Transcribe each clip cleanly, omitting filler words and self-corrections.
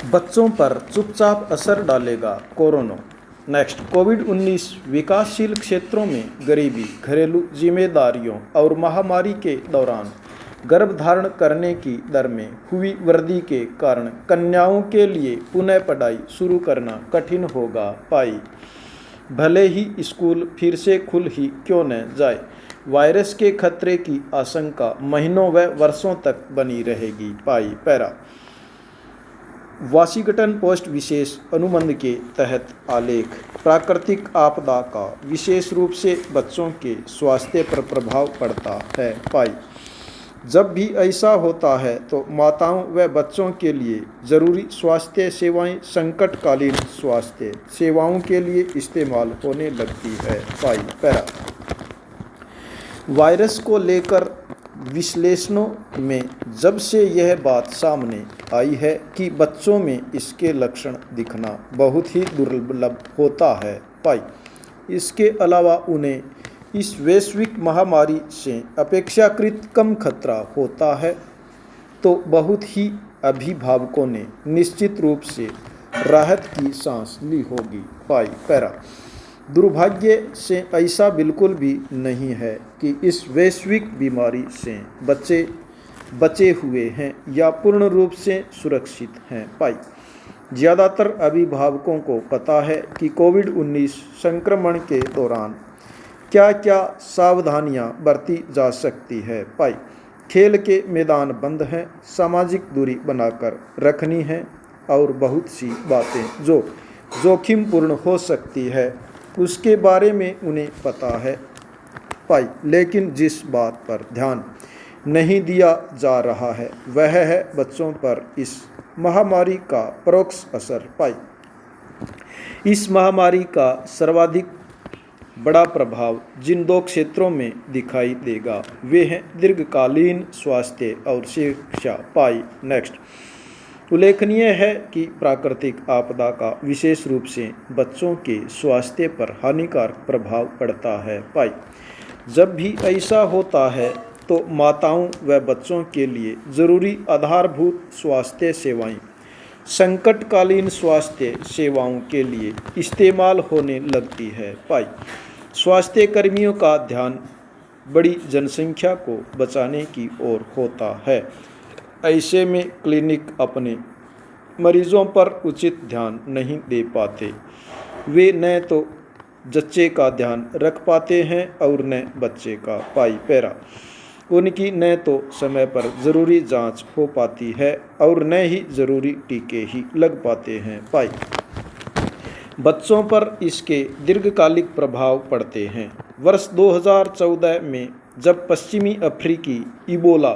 बच्चों पर चुपचाप असर डालेगा कोरोना। नेक्स्ट, कोविड-19 विकासशील क्षेत्रों में गरीबी, घरेलू जिम्मेदारियों और महामारी के दौरान गर्भधारण करने की दर में हुई वृद्धि के कारण कन्याओं के लिए पुनः पढ़ाई शुरू करना कठिन होगा पाई। भले ही स्कूल फिर से खुल ही क्यों न जाए, वायरस के खतरे की आशंका महीनों व वर्षों तक बनी रहेगी पाई। पैरा वाशिंगटन पोस्ट विशेष अनुबंध के तहत आलेख, प्राकृतिक आपदा का विशेष रूप से बच्चों के स्वास्थ्य पर प्रभाव पड़ता है पाई। जब भी ऐसा होता है तो माताओं व बच्चों के लिए जरूरी स्वास्थ्य सेवाएं संकटकालीन स्वास्थ्य सेवाओं के लिए इस्तेमाल होने लगती है पाई। पैरा वायरस को लेकर विश्लेषणों में जब से यह बात सामने आई है कि बच्चों में इसके लक्षण दिखना बहुत ही दुर्लभ होता है पाई। इसके अलावा उन्हें इस वैश्विक महामारी से अपेक्षाकृत कम खतरा होता है, तो बहुत ही अभिभावकों ने निश्चित रूप से राहत की सांस ली होगी पाई। पैरा दुर्भाग्य से ऐसा बिल्कुल भी नहीं है कि इस वैश्विक बीमारी से बचे हुए हैं या पूर्ण रूप से सुरक्षित हैं पाई। ज़्यादातर अभिभावकों को पता है कि कोविड-19 संक्रमण के दौरान क्या क्या सावधानियां बरती जा सकती है पाई। खेल के मैदान बंद हैं, सामाजिक दूरी बनाकर रखनी है और बहुत सी बातें जो जोखिमपूर्ण हो सकती है उसके बारे में उन्हें पता है पाई। लेकिन जिस बात पर ध्यान नहीं दिया जा रहा है वह है बच्चों पर इस महामारी का परोक्ष असर पाई। इस महामारी का सर्वाधिक बड़ा प्रभाव जिन दो क्षेत्रों में दिखाई देगा वे हैं दीर्घकालीन स्वास्थ्य और शिक्षा पाई। नेक्स्ट, उल्लेखनीय है कि प्राकृतिक आपदा का विशेष रूप से बच्चों के स्वास्थ्य पर हानिकारक प्रभाव पड़ता है पाई। जब भी ऐसा होता है तो माताओं व बच्चों के लिए जरूरी आधारभूत स्वास्थ्य सेवाएं संकटकालीन स्वास्थ्य सेवाओं के लिए इस्तेमाल होने लगती है पाई। स्वास्थ्य कर्मियों का ध्यान बड़ी जनसंख्या को बचाने की ओर होता है। ऐसे में क्लिनिक अपने मरीजों पर उचित ध्यान नहीं दे पाते। वे न तो जच्चे का ध्यान रख पाते हैं और न बच्चे का पाई। पैरा उनकी न तो समय पर ज़रूरी जांच हो पाती है और न ही ज़रूरी टीके ही लग पाते हैं पाई। बच्चों पर इसके दीर्घकालिक प्रभाव पड़ते हैं। वर्ष 2014 में जब पश्चिमी अफ्रीकी इबोला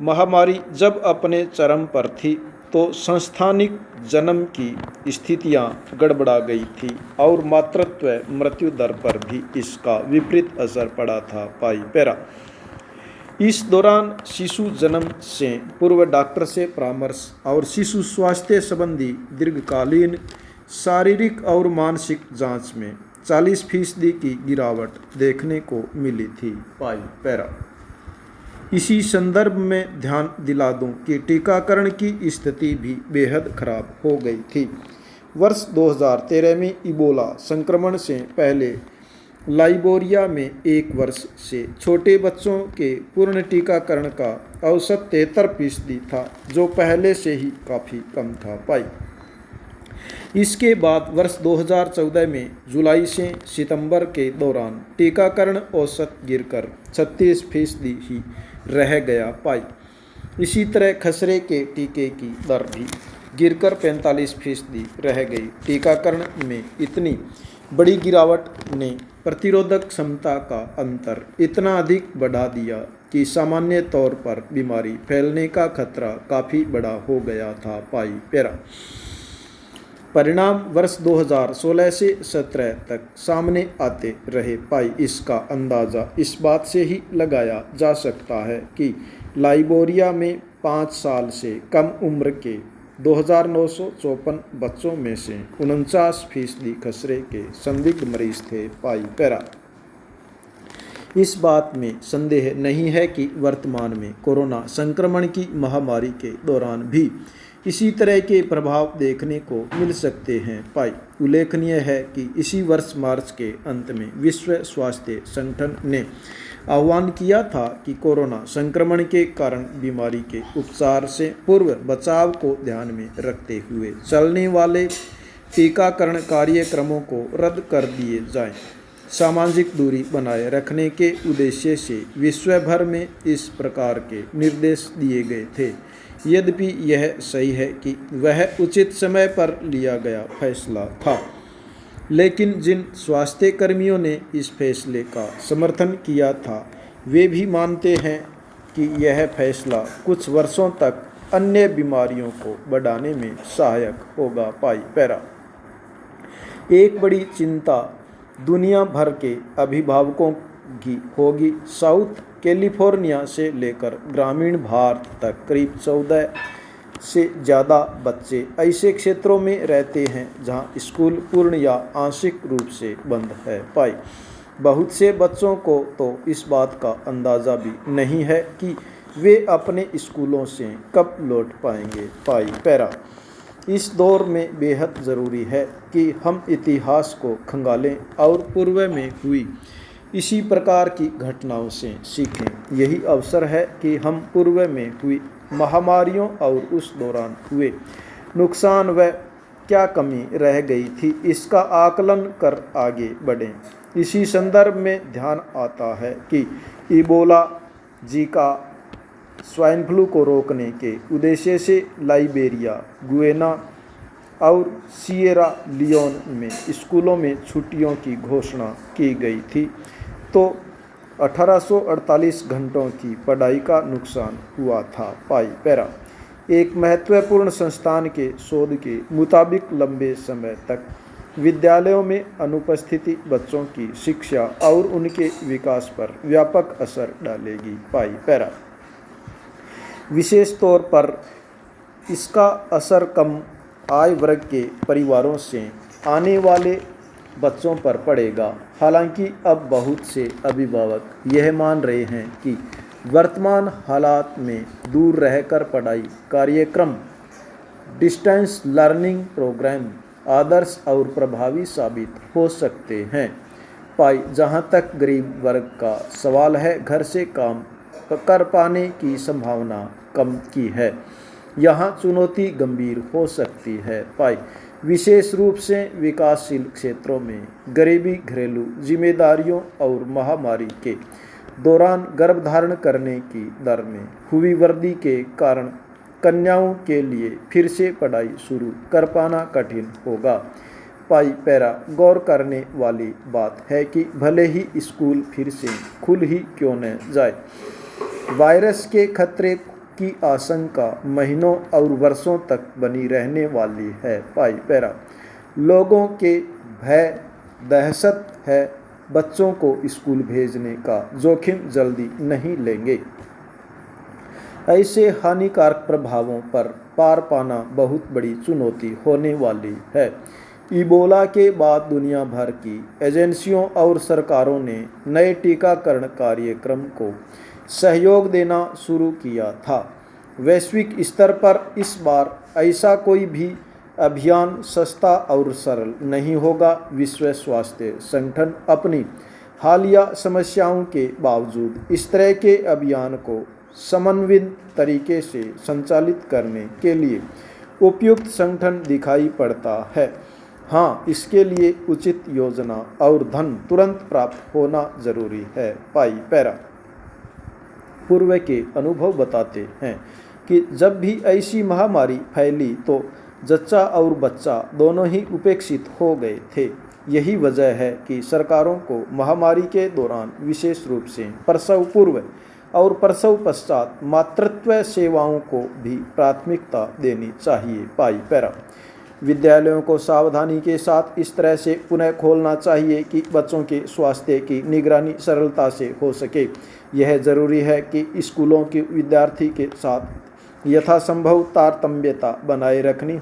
महामारी जब अपने चरम पर थी तो संस्थानिक जन्म की स्थितियां गड़बड़ा गई थी और मातृत्व मृत्यु दर पर भी इसका विपरीत असर पड़ा था पाई। पैरा इस दौरान शिशु जन्म से पूर्व डॉक्टर से परामर्श और शिशु स्वास्थ्य संबंधी दीर्घकालीन शारीरिक और मानसिक जांच में 40% की गिरावट देखने को मिली थी पाई। पैरा इसी संदर्भ में ध्यान दिला दूं कि टीकाकरण की स्थिति भी बेहद खराब हो गई थी। वर्ष 2013 में इबोला संक्रमण से पहले लाइबेरिया में 1 वर्ष से छोटे बच्चों के पूर्ण टीकाकरण का औसत 73% था, जो पहले से ही काफ़ी कम था पाई। इसके बाद वर्ष 2014 में जुलाई से सितंबर के दौरान टीकाकरण औसत गिरकर 36% ही रह गया पाई। इसी तरह खसरे के टीके की दर भी गिरकर 45% रह गई। टीकाकरण में इतनी बड़ी गिरावट ने प्रतिरोधक क्षमता का अंतर इतना अधिक बढ़ा दिया कि सामान्य तौर पर बीमारी फैलने का खतरा काफ़ी बड़ा हो गया था पाई। पैरा परिणाम वर्ष 2016 से 17 तक सामने आते रहे पाई। इसका अंदाज़ा इस बात से ही लगाया जा सकता है कि लाइबेरिया में 5 साल से कम उम्र के 2954 बच्चों में से 49% खसरे के संदिग्ध मरीज थे पाई। पैरा इस बात में संदेह नहीं है कि वर्तमान में कोरोना संक्रमण की महामारी के दौरान भी इसी तरह के प्रभाव देखने को मिल सकते हैं। पाई उल्लेखनीय है कि इसी वर्ष मार्च के अंत में विश्व स्वास्थ्य संगठन ने आह्वान किया था कि कोरोना संक्रमण के कारण बीमारी के उपचार से पूर्व बचाव को ध्यान में रखते हुए चलने वाले टीकाकरण कार्यक्रमों को रद्द कर दिए जाएं। सामाजिक दूरी बनाए रखने के उद्देश्य से विश्व भर में इस प्रकार के निर्देश दिए गए थे। यद्यपि यह सही है कि वह उचित समय पर लिया गया फैसला था, लेकिन जिन स्वास्थ्य कर्मियों ने इस फैसले का समर्थन किया था वे भी मानते हैं कि यह फैसला कुछ वर्षों तक अन्य बीमारियों को बढ़ाने में सहायक होगा। पाई पैरा एक बड़ी चिंता दुनिया भर के अभिभावकों की होगी। साउथ कैलिफोर्निया से लेकर ग्रामीण भारत तक करीब 14 से ज़्यादा बच्चे ऐसे क्षेत्रों में रहते हैं जहां स्कूल पूर्ण या आंशिक रूप से बंद है। पाई बहुत से बच्चों को तो इस बात का अंदाज़ा भी नहीं है कि वे अपने स्कूलों से कब लौट पाएंगे। पाई पैरा इस दौर में बेहद ज़रूरी है कि हम इतिहास को खंगालें और पूर्व में हुई इसी प्रकार की घटनाओं से सीखें। यही अवसर है कि हम पूर्व में हुई महामारियों और उस दौरान हुए नुकसान व क्या कमी रह गई थी इसका आकलन कर आगे बढ़ें। इसी संदर्भ में ध्यान आता है कि इबोला, जीका, स्वाइन फ्लू को रोकने के उद्देश्य से लाइबेरिया, गुयेना और सिएरा लियोन में स्कूलों में छुट्टियों की घोषणा की गई थी, तो 1848 घंटों की पढ़ाई का नुकसान हुआ था। पाई पैरा एक महत्वपूर्ण संस्थान के शोध के मुताबिक लंबे समय तक विद्यालयों में अनुपस्थिति बच्चों की शिक्षा और उनके विकास पर व्यापक असर डालेगी। पाई पैरा विशेष तौर पर इसका असर कम आय वर्ग के परिवारों से आने वाले बच्चों पर पड़ेगा। हालांकि अब बहुत से अभिभावक यह मान रहे हैं कि वर्तमान हालात में दूर रहकर पढ़ाई कार्यक्रम, डिस्टेंस लर्निंग प्रोग्राम आदर्श और प्रभावी साबित हो सकते हैं। पाई जहां तक गरीब वर्ग का सवाल है, घर से काम कर पाने की संभावना कम की है, यहाँ चुनौती गंभीर हो सकती है। पाई विशेष रूप से विकासशील क्षेत्रों में गरीबी, घरेलू जिम्मेदारियों और महामारी के दौरान गर्भधारण करने की दर में हुई वृद्धि के कारण कन्याओं के लिए फिर से पढ़ाई शुरू कर पाना कठिन होगा। पाई पैरा गौर करने वाली बात है कि भले ही स्कूल फिर से खुल ही क्यों न जाए, वायरस के खतरे की आशंका महीनों और वर्षों तक बनी रहने वाली है। पाई पैरा लोगों के भय दहशत है, बच्चों को स्कूल भेजने का जोखिम जल्दी नहीं लेंगे। ऐसे हानिकारक प्रभावों पर पार पाना बहुत बड़ी चुनौती होने वाली है। इबोला के बाद दुनिया भर की एजेंसियों और सरकारों ने नए टीकाकरण कार्यक्रम को सहयोग देना शुरू किया था। वैश्विक स्तर पर इस बार ऐसा कोई भी अभियान सस्ता और सरल नहीं होगा। विश्व स्वास्थ्य संगठन अपनी हालिया समस्याओं के बावजूद इस तरह के अभियान को समन्वित तरीके से संचालित करने के लिए उपयुक्त संगठन दिखाई पड़ता है। हाँ, इसके लिए उचित योजना और धन तुरंत प्राप्त होना जरूरी है। पाई पैरा पूर्व के अनुभव बताते हैं कि जब भी ऐसी महामारी फैली तो जच्चा और बच्चा दोनों ही उपेक्षित हो गए थे। यही वजह है कि सरकारों को महामारी के दौरान विशेष रूप से प्रसव पूर्व और प्रसव पश्चात मातृत्व सेवाओं को भी प्राथमिकता देनी चाहिए। पाई पैरा विद्यालयों को सावधानी के साथ इस तरह से पुनः खोलना चाहिए कि बच्चों के स्वास्थ्य की निगरानी सरलता से हो सके। यह जरूरी है कि स्कूलों के विद्यार्थी के साथ यथासंभव तारतम्यता बनाए रखनी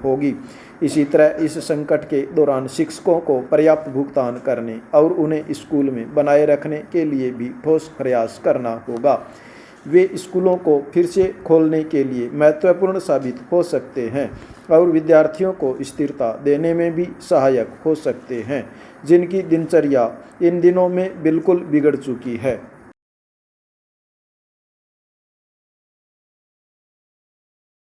होगी। इसी तरह इस संकट के दौरान शिक्षकों को पर्याप्त भुगतान करने और उन्हें स्कूल में बनाए रखने के लिए भी ठोस प्रयास करना होगा। वे स्कूलों को फिर से खोलने के लिए महत्वपूर्ण साबित हो सकते हैं और विद्यार्थियों को स्थिरता देने में भी सहायक हो सकते हैं, जिनकी दिनचर्या इन दिनों में बिल्कुल बिगड़ चुकी है।